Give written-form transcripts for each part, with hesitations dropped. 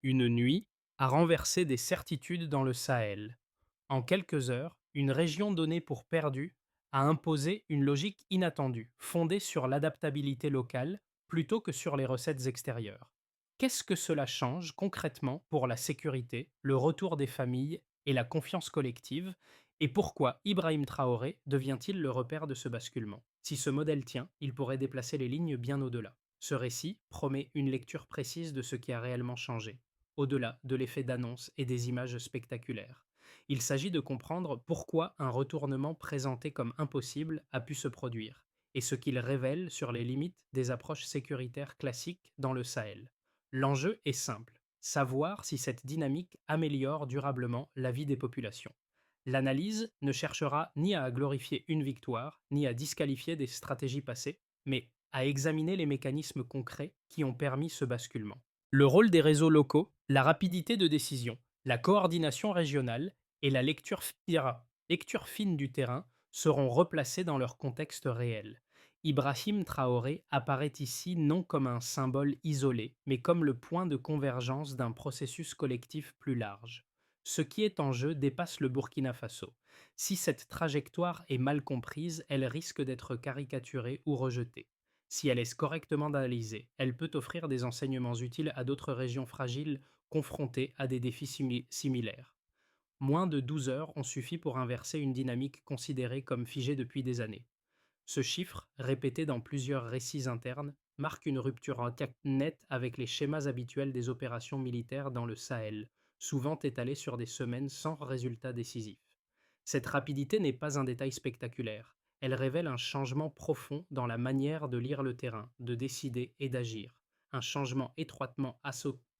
Une nuit a renversé des certitudes dans le Sahel. En quelques heures, une région donnée pour perdue a imposé une logique inattendue, fondée sur l'adaptabilité locale plutôt que sur les recettes extérieures. Qu'est-ce que cela change concrètement pour la sécurité, le retour des familles et la confiance collective, et pourquoi Ibrahim Traoré devient-il le repère de ce basculement? Si ce modèle tient, il pourrait déplacer les lignes bien au-delà. Ce récit promet une lecture précise de ce qui a réellement changé, au-delà de l'effet d'annonce et des images spectaculaires. Il s'agit de comprendre pourquoi un retournement présenté comme impossible a pu se produire, et ce qu'il révèle sur les limites des approches sécuritaires classiques dans le Sahel. L'enjeu est simple, savoir si cette dynamique améliore durablement la vie des populations. L'analyse ne cherchera ni à glorifier une victoire, ni à disqualifier des stratégies passées, mais à examiner les mécanismes concrets qui ont permis ce basculement. Le rôle des réseaux locaux, la rapidité de décision, la coordination régionale et la lecture fine du terrain seront replacés dans leur contexte réel. Ibrahim Traoré apparaît ici non comme un symbole isolé, mais comme le point de convergence d'un processus collectif plus large. Ce qui est en jeu dépasse le Burkina Faso. Si cette trajectoire est mal comprise, elle risque d'être caricaturée ou rejetée. Si elle est correctement analysée, elle peut offrir des enseignements utiles à d'autres régions fragiles confrontées à des défis similaires. Moins de 12 heures ont suffi pour inverser une dynamique considérée comme figée depuis des années. Ce chiffre, répété dans plusieurs récits internes, marque une rupture nette avec les schémas habituels des opérations militaires dans le Sahel, souvent étalées sur des semaines sans résultat décisif. Cette rapidité n'est pas un détail spectaculaire, elle révèle un changement profond dans la manière de lire le terrain, de décider et d'agir, un changement étroitement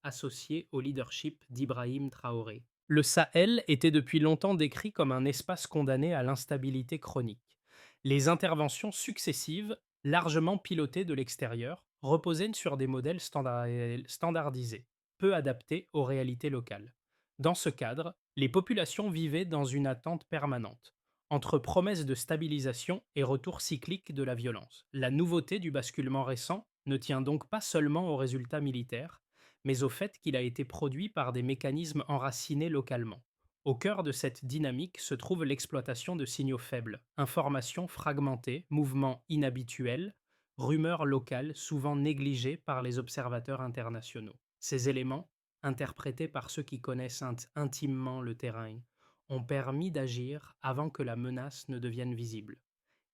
associé au leadership d'Ibrahim Traoré. Le Sahel était depuis longtemps décrit comme un espace condamné à l'instabilité chronique. Les interventions successives, largement pilotées de l'extérieur, reposaient sur des modèles standardisés, peu adaptés aux réalités locales. Dans ce cadre, les populations vivaient dans une attente permanente, entre promesses de stabilisation et retour cyclique de la violence. La nouveauté du basculement récent ne tient donc pas seulement aux résultats militaires, mais au fait qu'il a été produit par des mécanismes enracinés localement. Au cœur de cette dynamique se trouve l'exploitation de signaux faibles, informations fragmentées, mouvements inhabituels, rumeurs locales souvent négligées par les observateurs internationaux. Ces éléments, interprétés par ceux qui connaissent intimement le terrain, ont permis d'agir avant que la menace ne devienne visible.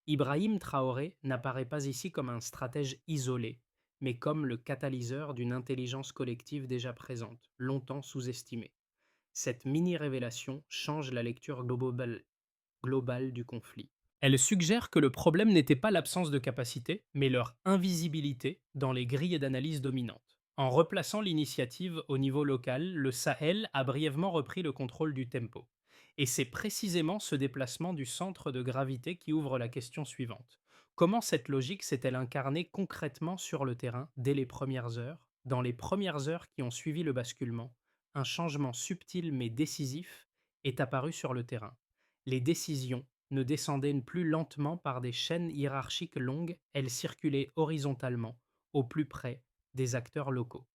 Ibrahim Traoré n'apparaît pas ici comme un stratège isolé, mais comme le catalyseur d'une intelligence collective déjà présente, longtemps sous-estimée. Cette mini-révélation change la lecture globale du conflit. Elle suggère que le problème n'était pas l'absence de capacité, mais leur invisibilité dans les grilles d'analyse dominantes. En replaçant l'initiative au niveau local, le Sahel a brièvement repris le contrôle du tempo. Et c'est précisément ce déplacement du centre de gravité qui ouvre la question suivante. Comment cette logique s'est-elle incarnée concrètement sur le terrain dès les premières heures, dans les premières heures qui ont suivi le basculement? Un changement subtil mais décisif est apparu sur le terrain. Les décisions ne descendaient plus lentement par des chaînes hiérarchiques longues, elles circulaient horizontalement, au plus près des acteurs locaux.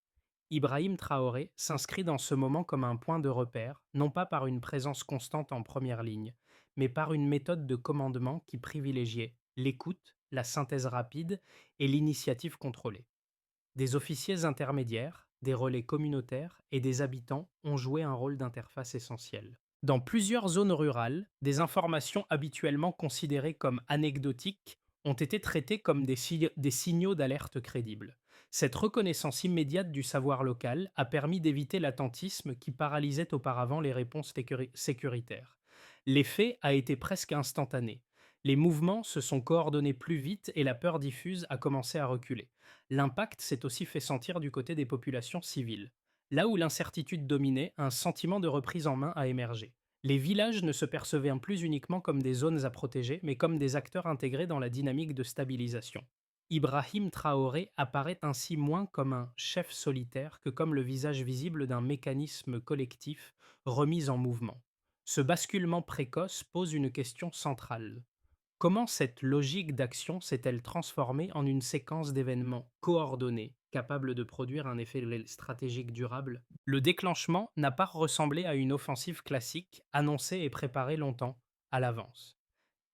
Ibrahim Traoré s'inscrit dans ce moment comme un point de repère, non pas par une présence constante en première ligne, mais par une méthode de commandement qui privilégiait l'écoute, la synthèse rapide et l'initiative contrôlée. Des officiers intermédiaires, des relais communautaires et des habitants ont joué un rôle d'interface essentiel. Dans plusieurs zones rurales, des informations habituellement considérées comme anecdotiques ont été traitées comme des signaux d'alerte crédibles. Cette reconnaissance immédiate du savoir local a permis d'éviter l'attentisme qui paralysait auparavant les réponses sécuritaires. L'effet a été presque instantané. Les mouvements se sont coordonnés plus vite et la peur diffuse a commencé à reculer. L'impact s'est aussi fait sentir du côté des populations civiles. Là où l'incertitude dominait, un sentiment de reprise en main a émergé. Les villages ne se percevaient plus uniquement comme des zones à protéger, mais comme des acteurs intégrés dans la dynamique de stabilisation. Ibrahim Traoré apparaît ainsi moins comme un chef solitaire que comme le visage visible d'un mécanisme collectif remis en mouvement. Ce basculement précoce pose une question centrale. Comment cette logique d'action s'est-elle transformée en une séquence d'événements coordonnés, capable de produire un effet stratégique durable? Le déclenchement n'a pas ressemblé à une offensive classique annoncée et préparée longtemps à l'avance.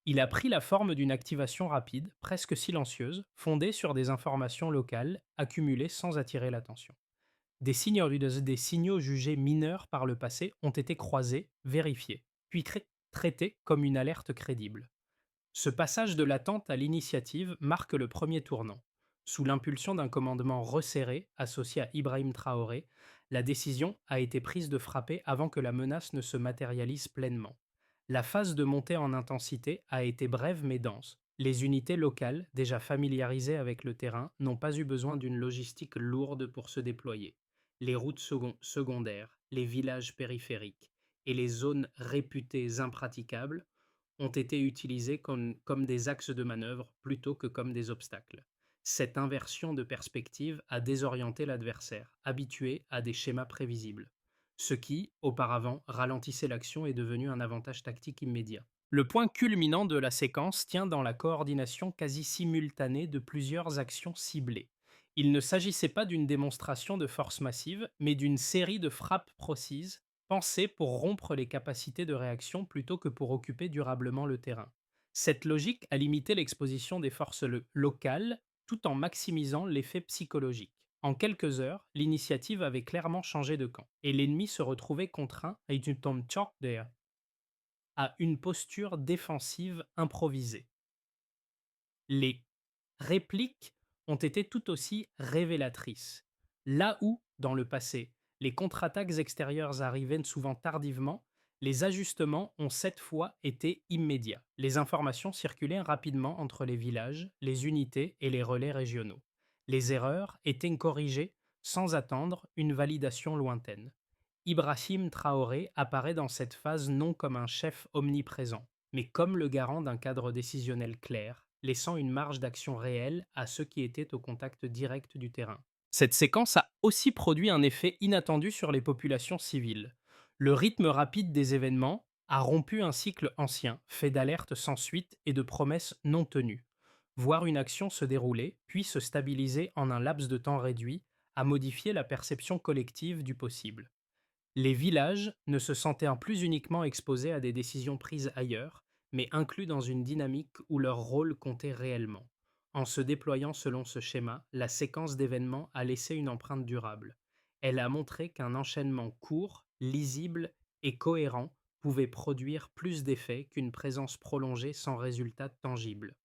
Il a pris la forme d'une activation rapide, presque silencieuse, fondée sur des informations locales accumulées sans attirer l'attention. Des signaux jugés mineurs par le passé ont été croisés, vérifiés, puis traités comme une alerte crédible. Ce passage de l'attente à l'initiative marque le premier tournant. Sous l'impulsion d'un commandement resserré associé à Ibrahim Traoré, la décision a été prise de frapper avant que la menace ne se matérialise pleinement. La phase de montée en intensité a été brève mais dense. Les unités locales, déjà familiarisées avec le terrain, n'ont pas eu besoin d'une logistique lourde pour se déployer. Les routes secondaires, les villages périphériques et les zones réputées impraticables ont été utilisés comme des axes de manœuvre plutôt que comme des obstacles. Cette inversion de perspective a désorienté l'adversaire, habitué à des schémas prévisibles. Ce qui, auparavant, ralentissait l'action est devenu un avantage tactique immédiat. Le point culminant de la séquence tient dans la coordination quasi simultanée de plusieurs actions ciblées. Il ne s'agissait pas d'une démonstration de force massive, mais d'une série de frappes précises pensées pour rompre les capacités de réaction plutôt que pour occuper durablement le terrain. Cette logique a limité l'exposition des forces locales tout en maximisant l'effet psychologique. En quelques heures, l'initiative avait clairement changé de camp, et l'ennemi se retrouvait contraint à une posture défensive improvisée. Les répliques ont été tout aussi révélatrices. Là où, dans le passé, les contre-attaques extérieures arrivaient souvent tardivement, les ajustements ont cette fois été immédiats. Les informations circulaient rapidement entre les villages, les unités et les relais régionaux. Les erreurs étaient corrigées sans attendre une validation lointaine. Ibrahim Traoré apparaît dans cette phase non comme un chef omniprésent, mais comme le garant d'un cadre décisionnel clair, laissant une marge d'action réelle à ceux qui étaient au contact direct du terrain. Cette séquence a aussi produit un effet inattendu sur les populations civiles. Le rythme rapide des événements a rompu un cycle ancien, fait d'alertes sans suite et de promesses non tenues. Voir une action se dérouler, puis se stabiliser en un laps de temps réduit, a modifié la perception collective du possible. Les villages ne se sentaient plus uniquement exposés à des décisions prises ailleurs, mais inclus dans une dynamique où leur rôle comptait réellement. En se déployant selon ce schéma, la séquence d'événements a laissé une empreinte durable. Elle a montré qu'un enchaînement court, lisible et cohérent pouvait produire plus d'effets qu'une présence prolongée sans résultat tangible.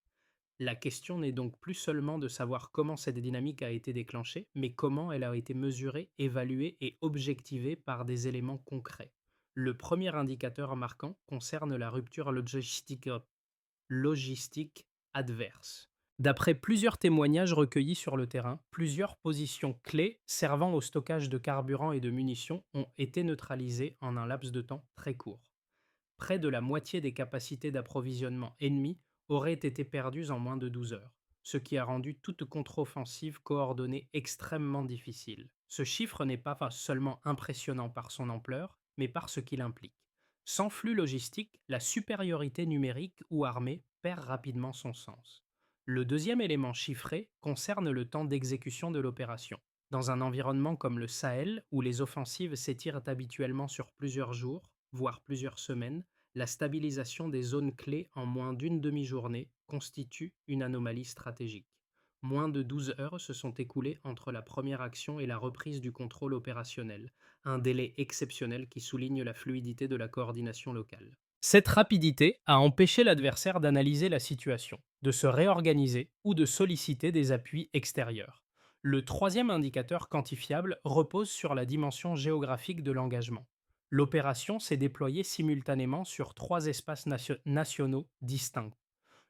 La question n'est donc plus seulement de savoir comment cette dynamique a été déclenchée, mais comment elle a été mesurée, évaluée et objectivée par des éléments concrets. Le premier indicateur marquant concerne la rupture logistique adverse. D'après plusieurs témoignages recueillis sur le terrain, plusieurs positions clés servant au stockage de carburant et de munitions ont été neutralisées en un laps de temps très court. Près de la moitié des capacités d'approvisionnement ennemies auraient été perdues en moins de 12 heures, ce qui a rendu toute contre-offensive coordonnée extrêmement difficile. Ce chiffre n'est pas seulement impressionnant par son ampleur, mais par ce qu'il implique. Sans flux logistique, la supériorité numérique ou armée perd rapidement son sens. Le deuxième élément chiffré concerne le temps d'exécution de l'opération. Dans un environnement comme le Sahel, où les offensives s'étirent habituellement sur plusieurs jours, voire plusieurs semaines, la stabilisation des zones clés en moins d'une demi-journée constitue une anomalie stratégique. Moins de 12 heures se sont écoulées entre la première action et la reprise du contrôle opérationnel, un délai exceptionnel qui souligne la fluidité de la coordination locale. Cette rapidité a empêché l'adversaire d'analyser la situation, de se réorganiser ou de solliciter des appuis extérieurs. Le troisième indicateur quantifiable repose sur la dimension géographique de l'engagement. L'opération s'est déployée simultanément sur trois espaces nationaux distincts: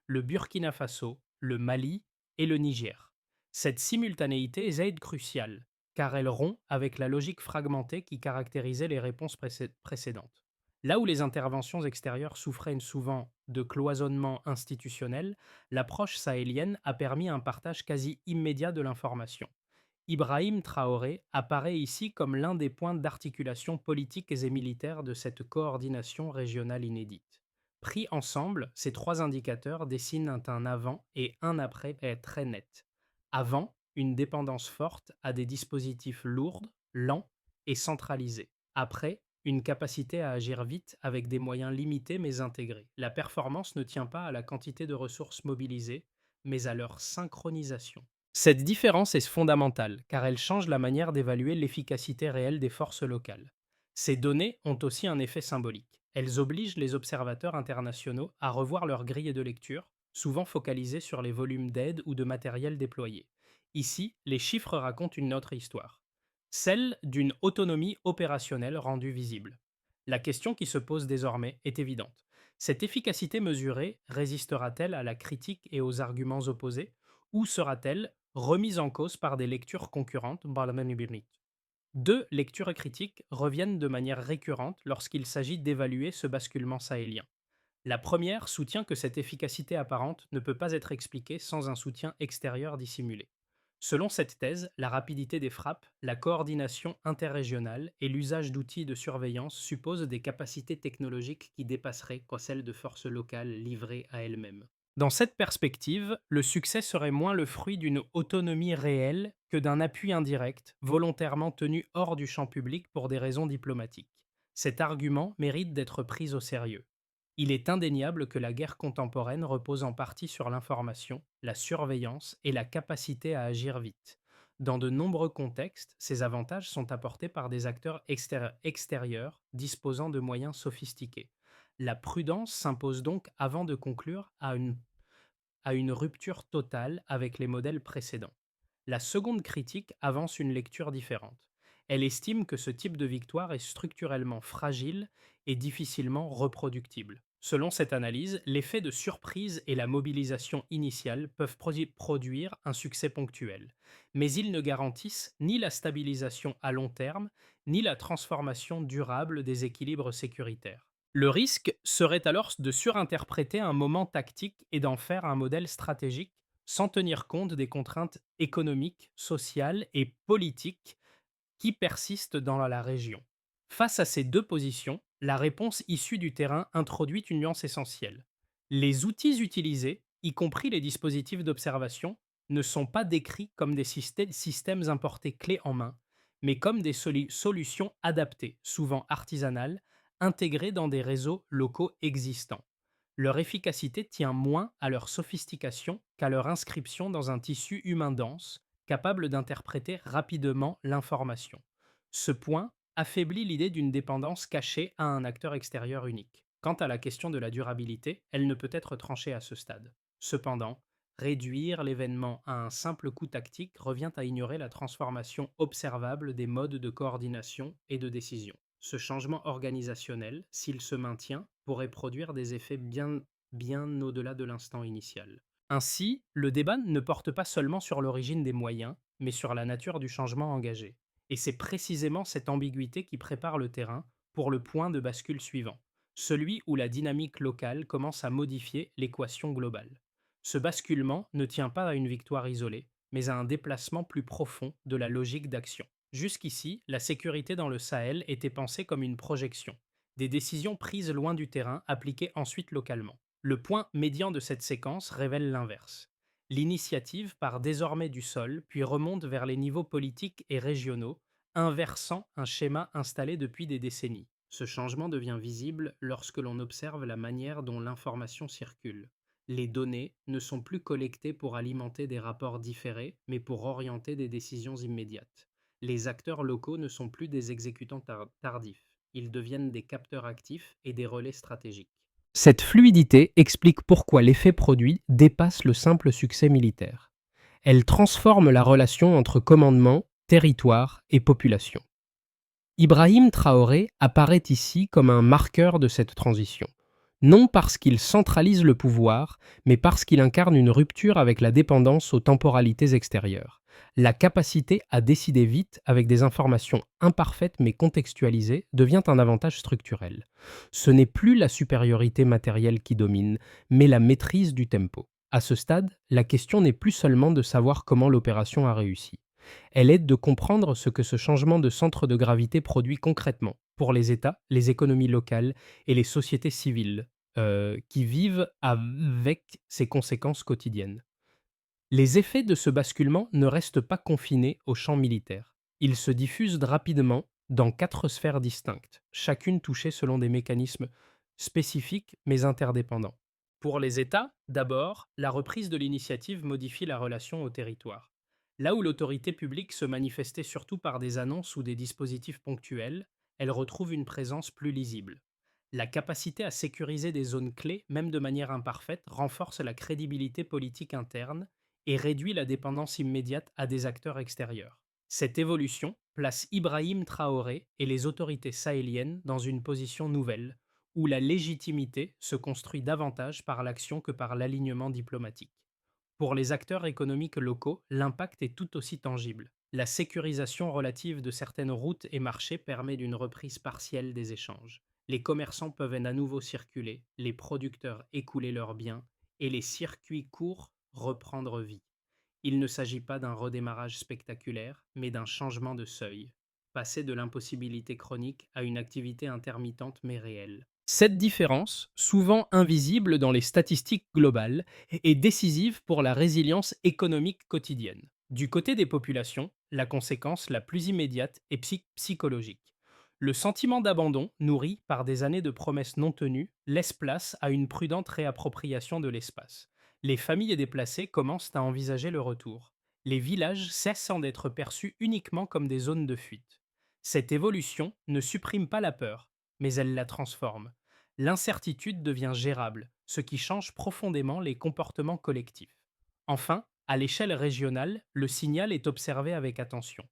le Burkina Faso, le Mali et le Niger. Cette simultanéité est cruciale, car elle rompt avec la logique fragmentée qui caractérisait les réponses précédentes. Là où les interventions extérieures souffraient souvent de cloisonnement institutionnel, l'approche sahélienne a permis un partage quasi immédiat de l'information. Ibrahim Traoré apparaît ici comme l'un des points d'articulation politiques et militaires de cette coordination régionale inédite. Pris ensemble, ces trois indicateurs dessinent un avant et un après très net. Avant, une dépendance forte à des dispositifs lourds, lents et centralisés. Après, une capacité à agir vite avec des moyens limités mais intégrés. La performance ne tient pas à la quantité de ressources mobilisées, mais à leur synchronisation. Cette différence est fondamentale car elle change la manière d'évaluer l'efficacité réelle des forces locales. Ces données ont aussi un effet symbolique. Elles obligent les observateurs internationaux à revoir leur grille de lecture, souvent focalisée sur les volumes d'aide ou de matériel déployé. Ici, les chiffres racontent une autre histoire, celle d'une autonomie opérationnelle rendue visible. La question qui se pose désormais est évidente. Cette efficacité mesurée résistera-t-elle à la critique et aux arguments opposés, ou sera-t-elle remise en cause par des lectures concurrentes? Deux lectures critiques reviennent de manière récurrente lorsqu'il s'agit d'évaluer ce basculement sahélien. La première soutient que cette efficacité apparente ne peut pas être expliquée sans un soutien extérieur dissimulé. Selon cette thèse, la rapidité des frappes, la coordination interrégionale et l'usage d'outils de surveillance supposent des capacités technologiques qui dépasseraient celles de forces locales livrées à elles-mêmes. Dans cette perspective, le succès serait moins le fruit d'une autonomie réelle que d'un appui indirect, volontairement tenu hors du champ public pour des raisons diplomatiques. Cet argument mérite d'être pris au sérieux. Il est indéniable que la guerre contemporaine repose en partie sur l'information, la surveillance et la capacité à agir vite. Dans de nombreux contextes, ces avantages sont apportés par des acteurs extérieurs disposant de moyens sophistiqués. La prudence s'impose donc avant de conclure à une rupture totale avec les modèles précédents. La seconde critique avance une lecture différente. Elle estime que ce type de victoire est structurellement fragile et difficilement reproductible. Selon cette analyse, l'effet de surprise et la mobilisation initiale peuvent produire un succès ponctuel, mais ils ne garantissent ni la stabilisation à long terme, ni la transformation durable des équilibres sécuritaires. Le risque serait alors de surinterpréter un moment tactique et d'en faire un modèle stratégique sans tenir compte des contraintes économiques, sociales et politiques qui persistent dans la région. Face à ces deux positions, la réponse issue du terrain introduit une nuance essentielle. Les outils utilisés, y compris les dispositifs d'observation, ne sont pas décrits comme des systèmes importés clés en main, mais comme des solutions adaptées, souvent artisanales, intégrées dans des réseaux locaux existants. Leur efficacité tient moins à leur sophistication qu'à leur inscription dans un tissu humain dense, capable d'interpréter rapidement l'information. Ce point affaiblit l'idée d'une dépendance cachée à un acteur extérieur unique. Quant à la question de la durabilité, elle ne peut être tranchée à ce stade. Cependant, réduire l'événement à un simple coup tactique revient à ignorer la transformation observable des modes de coordination et de décision. Ce changement organisationnel, s'il se maintient, pourrait produire des effets bien au-delà de l'instant initial. Ainsi, le débat ne porte pas seulement sur l'origine des moyens, mais sur la nature du changement engagé. Et c'est précisément cette ambiguïté qui prépare le terrain pour le point de bascule suivant, celui où la dynamique locale commence à modifier l'équation globale. Ce basculement ne tient pas à une victoire isolée, mais à un déplacement plus profond de la logique d'action. Jusqu'ici, la sécurité dans le Sahel était pensée comme une projection, des décisions prises loin du terrain appliquées ensuite localement. Le point médian de cette séquence révèle l'inverse. L'initiative part désormais du sol, puis remonte vers les niveaux politiques et régionaux, inversant un schéma installé depuis des décennies. Ce changement devient visible lorsque l'on observe la manière dont l'information circule. Les données ne sont plus collectées pour alimenter des rapports différés, mais pour orienter des décisions immédiates. Les acteurs locaux ne sont plus des exécutants tardifs, ils deviennent des capteurs actifs et des relais stratégiques. Cette fluidité explique pourquoi l'effet produit dépasse le simple succès militaire. Elle transforme la relation entre commandement, territoire et population. Ibrahim Traoré apparaît ici comme un marqueur de cette transition. Non parce qu'il centralise le pouvoir, mais parce qu'il incarne une rupture avec la dépendance aux temporalités extérieures. La capacité à décider vite avec des informations imparfaites mais contextualisées devient un avantage structurel. Ce n'est plus la supériorité matérielle qui domine, mais la maîtrise du tempo. À ce stade, la question n'est plus seulement de savoir comment l'opération a réussi. Elle aide de comprendre ce que ce changement de centre de gravité produit concrètement pour les États, les économies locales et les sociétés civiles, qui vivent avec ces conséquences quotidiennes. Les effets de ce basculement ne restent pas confinés au champ militaire. Ils se diffusent rapidement dans 4 sphères distinctes, chacune touchée selon des mécanismes spécifiques mais interdépendants. Pour les États, d'abord, la reprise de l'initiative modifie la relation au territoire. Là où l'autorité publique se manifestait surtout par des annonces ou des dispositifs ponctuels, elle retrouve une présence plus lisible. La capacité à sécuriser des zones clés, même de manière imparfaite, renforce la crédibilité politique interne et réduit la dépendance immédiate à des acteurs extérieurs. Cette évolution place Ibrahim Traoré et les autorités sahéliennes dans une position nouvelle, où la légitimité se construit davantage par l'action que par l'alignement diplomatique. Pour les acteurs économiques locaux, l'impact est tout aussi tangible. La sécurisation relative de certaines routes et marchés permet d'une reprise partielle des échanges. Les commerçants peuvent à nouveau circuler, les producteurs écouler leurs biens et les circuits courts reprendre vie. Il ne s'agit pas d'un redémarrage spectaculaire, mais d'un changement de seuil, passer de l'impossibilité chronique à une activité intermittente mais réelle. Cette différence, souvent invisible dans les statistiques globales, est décisive pour la résilience économique quotidienne. Du côté des populations, la conséquence la plus immédiate est psychologique. Le sentiment d'abandon, nourri par des années de promesses non tenues, laisse place à une prudente réappropriation de l'espace. Les familles déplacées commencent à envisager le retour. Les villages cessent d'être perçus uniquement comme des zones de fuite. Cette évolution ne supprime pas la peur, mais elle la transforme. L'incertitude devient gérable, ce qui change profondément les comportements collectifs. Enfin, à l'échelle régionale, le signal est observé avec attention.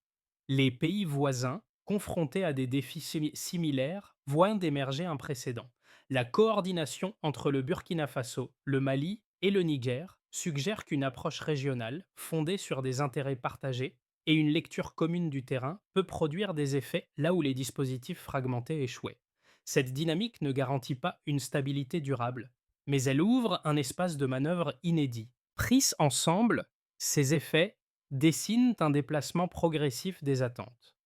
Les pays voisins, confrontés à des défis similaires, voient d'émerger un précédent. La coordination entre le Burkina Faso, le Mali et le Niger suggère qu'une approche régionale, fondée sur des intérêts partagés et une lecture commune du terrain, peut produire des effets là où les dispositifs fragmentés échouaient. Cette dynamique ne garantit pas une stabilité durable, mais elle ouvre un espace de manœuvre inédit. Pris ensemble, ces effets dessinent un déplacement progressif des attentes.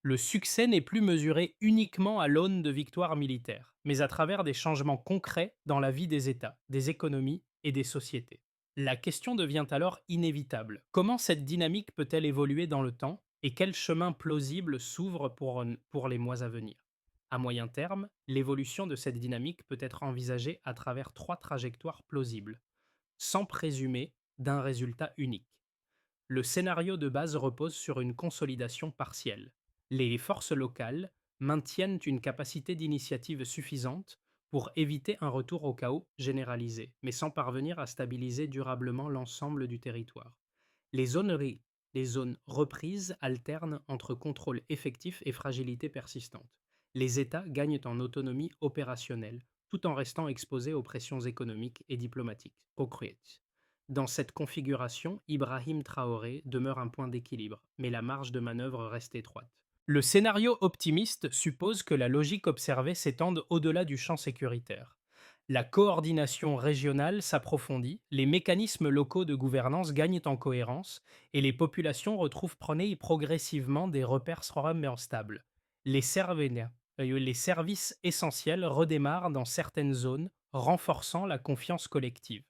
Le succès n'est plus mesuré uniquement à l'aune de victoires militaires, mais à travers des changements concrets dans la vie des États, des économies et des sociétés. La question devient alors inévitable. Comment cette dynamique peut-elle évoluer dans le temps et quel chemin plausible s'ouvre pour les mois à venir? À moyen terme, l'évolution de cette dynamique peut être envisagée à travers 3 trajectoires plausibles, sans présumer d'un résultat unique. Le scénario de base repose sur une consolidation partielle. Les forces locales maintiennent une capacité d'initiative suffisante pour éviter un retour au chaos généralisé, mais sans parvenir à stabiliser durablement l'ensemble du territoire. Les les zones reprises alternent entre contrôle effectif et fragilité persistante. Les États gagnent en autonomie opérationnelle, tout en restant exposés aux pressions économiques et diplomatiques. Dans cette configuration, Ibrahim Traoré demeure un point d'équilibre, mais la marge de manœuvre reste étroite. Le scénario optimiste suppose que la logique observée s'étende au-delà du champ sécuritaire. La coordination régionale s'approfondit, les mécanismes locaux de gouvernance gagnent en cohérence et les populations retrouvent progressivement des repères stables. Les, les services essentiels redémarrent dans certaines zones, renforçant la confiance collective.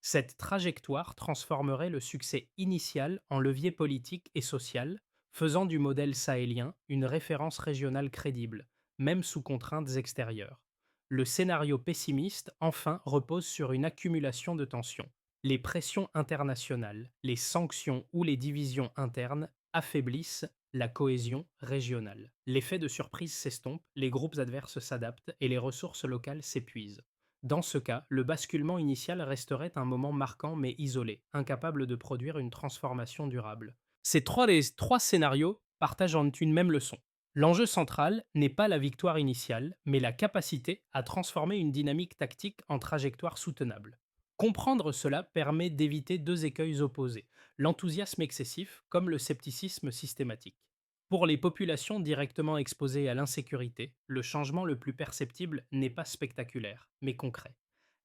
Cette trajectoire transformerait le succès initial en levier politique et social, faisant du modèle sahélien une référence régionale crédible, même sous contraintes extérieures. Le scénario pessimiste, enfin, repose sur une accumulation de tensions. Les pressions internationales, les sanctions ou les divisions internes affaiblissent la cohésion régionale. L'effet de surprise s'estompe, les groupes adverses s'adaptent et les ressources locales s'épuisent. Dans ce cas, le basculement initial resterait un moment marquant mais isolé, incapable de produire une transformation durable. Les 3 scénarios partagent en une même leçon. L'enjeu central n'est pas la victoire initiale, mais la capacité à transformer une dynamique tactique en trajectoire soutenable. Comprendre cela permet d'éviter 2 écueils opposés, l'enthousiasme excessif comme le scepticisme systématique. Pour les populations directement exposées à l'insécurité, le changement le plus perceptible n'est pas spectaculaire, mais concret.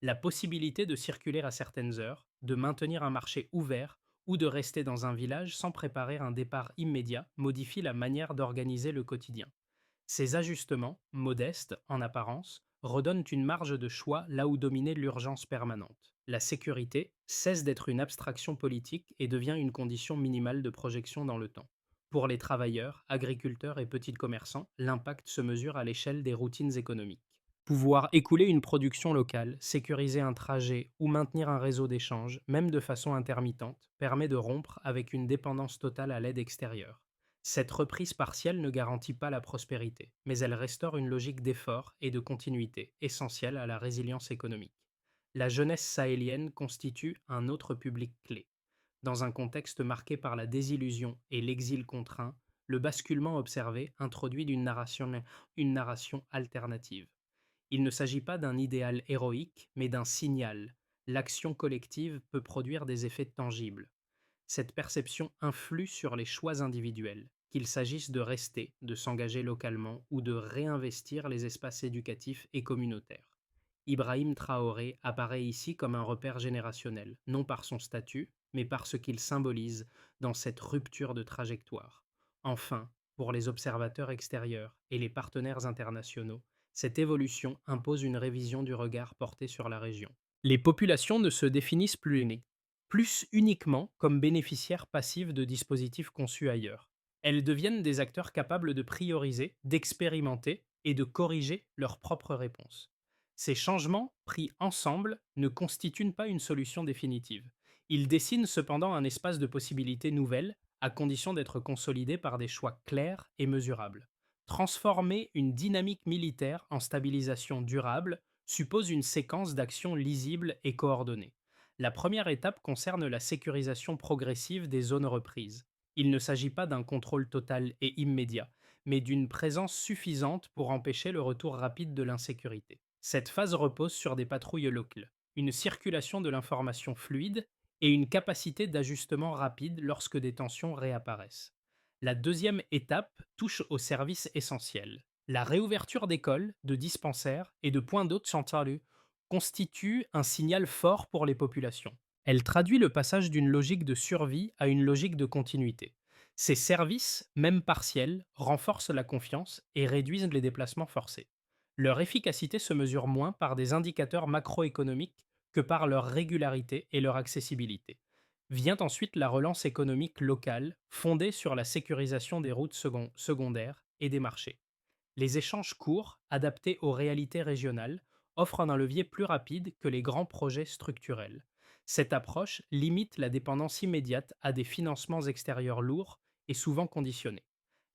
La possibilité de circuler à certaines heures, de maintenir un marché ouvert ou de rester dans un village sans préparer un départ immédiat modifie la manière d'organiser le quotidien. Ces ajustements, modestes en apparence, redonnent une marge de choix là où dominait l'urgence permanente. La sécurité cesse d'être une abstraction politique et devient une condition minimale de projection dans le temps. Pour les travailleurs, agriculteurs et petits commerçants, l'impact se mesure à l'échelle des routines économiques. Pouvoir écouler une production locale, sécuriser un trajet ou maintenir un réseau d'échange, même de façon intermittente, permet de rompre avec une dépendance totale à l'aide extérieure. Cette reprise partielle ne garantit pas la prospérité, mais elle restaure une logique d'effort et de continuité essentielle à la résilience économique. La jeunesse sahélienne constitue un autre public clé. Dans un contexte marqué par la désillusion et l'exil contraint, le basculement observé introduit une narration alternative. Il ne s'agit pas d'un idéal héroïque, mais d'un signal. L'action collective peut produire des effets tangibles. Cette perception influe sur les choix individuels, qu'il s'agisse de rester, de s'engager localement ou de réinvestir les espaces éducatifs et communautaires. Ibrahim Traoré apparaît ici comme un repère générationnel, non par son statut, mais par ce qu'il symbolise dans cette rupture de trajectoire. Enfin, pour les observateurs extérieurs et les partenaires internationaux, cette évolution impose une révision du regard porté sur la région. Les populations ne se définissent plus uniquement comme bénéficiaires passifs de dispositifs conçus ailleurs. Elles deviennent des acteurs capables de prioriser, d'expérimenter et de corriger leurs propres réponses. Ces changements, pris ensemble, ne constituent pas une solution définitive. Ils dessinent cependant un espace de possibilités nouvelles, à condition d'être consolidés par des choix clairs et mesurables. Transformer une dynamique militaire en stabilisation durable suppose une séquence d'actions lisibles et coordonnées. La première étape concerne la sécurisation progressive des zones reprises. Il ne s'agit pas d'un contrôle total et immédiat, mais d'une présence suffisante pour empêcher le retour rapide de l'insécurité. Cette phase repose sur des patrouilles locales, une circulation de l'information fluide et une capacité d'ajustement rapide lorsque des tensions réapparaissent. La deuxième étape touche aux services essentiels. La réouverture d'écoles, de dispensaires et de points d'eau de santé constitue un signal fort pour les populations. Elle traduit le passage d'une logique de survie à une logique de continuité. Ces services, même partiels, renforcent la confiance et réduisent les déplacements forcés. Leur efficacité se mesure moins par des indicateurs macroéconomiques que par leur régularité et leur accessibilité. Vient ensuite la relance économique locale, fondée sur la sécurisation des routes secondaires et des marchés. Les échanges courts, adaptés aux réalités régionales, offrent un levier plus rapide que les grands projets structurels. Cette approche limite la dépendance immédiate à des financements extérieurs lourds et souvent conditionnés.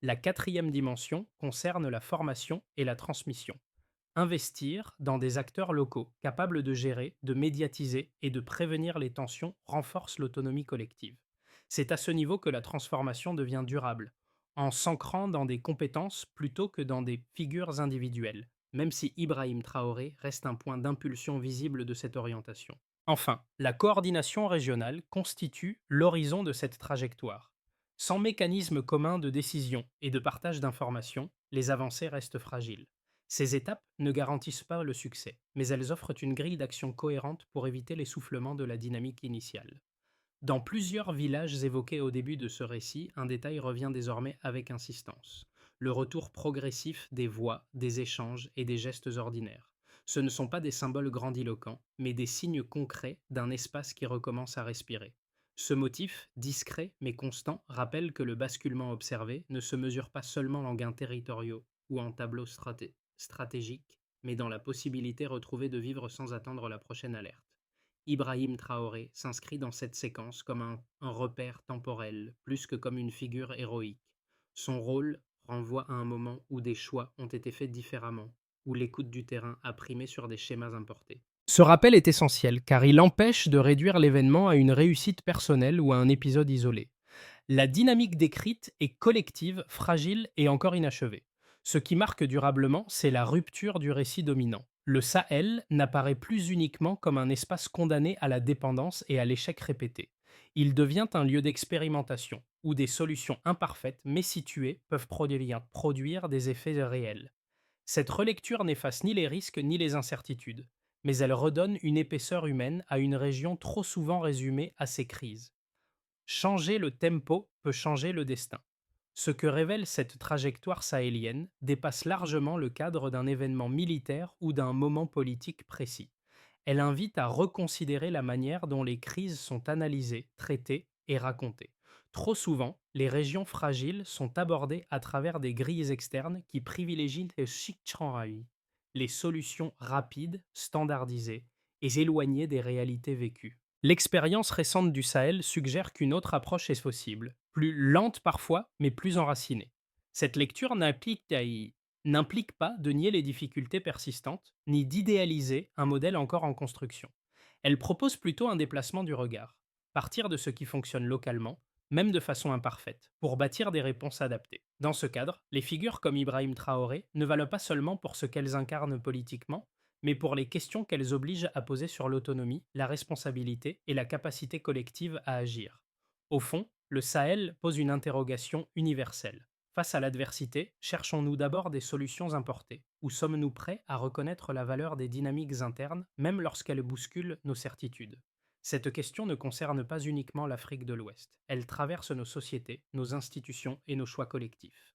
La quatrième dimension concerne la formation et la transmission. Investir dans des acteurs locaux capables de gérer, de médiatiser et de prévenir les tensions renforce l'autonomie collective. C'est à ce niveau que la transformation devient durable, en s'ancrant dans des compétences plutôt que dans des figures individuelles, même si Ibrahim Traoré reste un point d'impulsion visible de cette orientation. Enfin, la coordination régionale constitue l'horizon de cette trajectoire. Sans mécanisme commun de décision et de partage d'informations, les avancées restent fragiles. Ces étapes ne garantissent pas le succès, mais elles offrent une grille d'action cohérente pour éviter l'essoufflement de la dynamique initiale. Dans plusieurs villages évoqués au début de ce récit, un détail revient désormais avec insistance. Le retour progressif des voix, des échanges et des gestes ordinaires. Ce ne sont pas des symboles grandiloquents, mais des signes concrets d'un espace qui recommence à respirer. Ce motif, discret mais constant, rappelle que le basculement observé ne se mesure pas seulement en gains territoriaux ou en tableaux stratégiques, mais dans la possibilité retrouvée de vivre sans attendre la prochaine alerte. Ibrahim Traoré s'inscrit dans cette séquence comme un repère temporel, plus que comme une figure héroïque. Son rôle renvoie à un moment où des choix ont été faits différemment, où l'écoute du terrain a primé sur des schémas importés. Ce rappel est essentiel car il empêche de réduire l'événement à une réussite personnelle ou à un épisode isolé. La dynamique décrite est collective, fragile et encore inachevée. Ce qui marque durablement, c'est la rupture du récit dominant. Le Sahel n'apparaît plus uniquement comme un espace condamné à la dépendance et à l'échec répété. Il devient un lieu d'expérimentation, où des solutions imparfaites mais situées peuvent produire des effets réels. Cette relecture n'efface ni les risques ni les incertitudes, mais elle redonne une épaisseur humaine à une région trop souvent résumée à ses crises. Changer le tempo peut changer le destin. Ce que révèle cette trajectoire sahélienne dépasse largement le cadre d'un événement militaire ou d'un moment politique précis. Elle invite à reconsidérer la manière dont les crises sont analysées, traitées et racontées. Trop souvent, les régions fragiles sont abordées à travers des grilles externes qui privilégient les solutions rapides, standardisées et éloignées des réalités vécues. L'expérience récente du Sahel suggère qu'une autre approche est possible, plus lente parfois, mais plus enracinée. Cette lecture n'implique pas de nier les difficultés persistantes, ni d'idéaliser un modèle encore en construction. Elle propose plutôt un déplacement du regard, partir de ce qui fonctionne localement, même de façon imparfaite, pour bâtir des réponses adaptées. Dans ce cadre, les figures comme Ibrahim Traoré ne valent pas seulement pour ce qu'elles incarnent politiquement, mais pour les questions qu'elles obligent à poser sur l'autonomie, la responsabilité et la capacité collective à agir. Au fond, le Sahel pose une interrogation universelle. Face à l'adversité, cherchons-nous d'abord des solutions importées, ou sommes-nous prêts à reconnaître la valeur des dynamiques internes, même lorsqu'elles bousculent nos certitudes? Cette question ne concerne pas uniquement l'Afrique de l'Ouest, elle traverse nos sociétés, nos institutions et nos choix collectifs.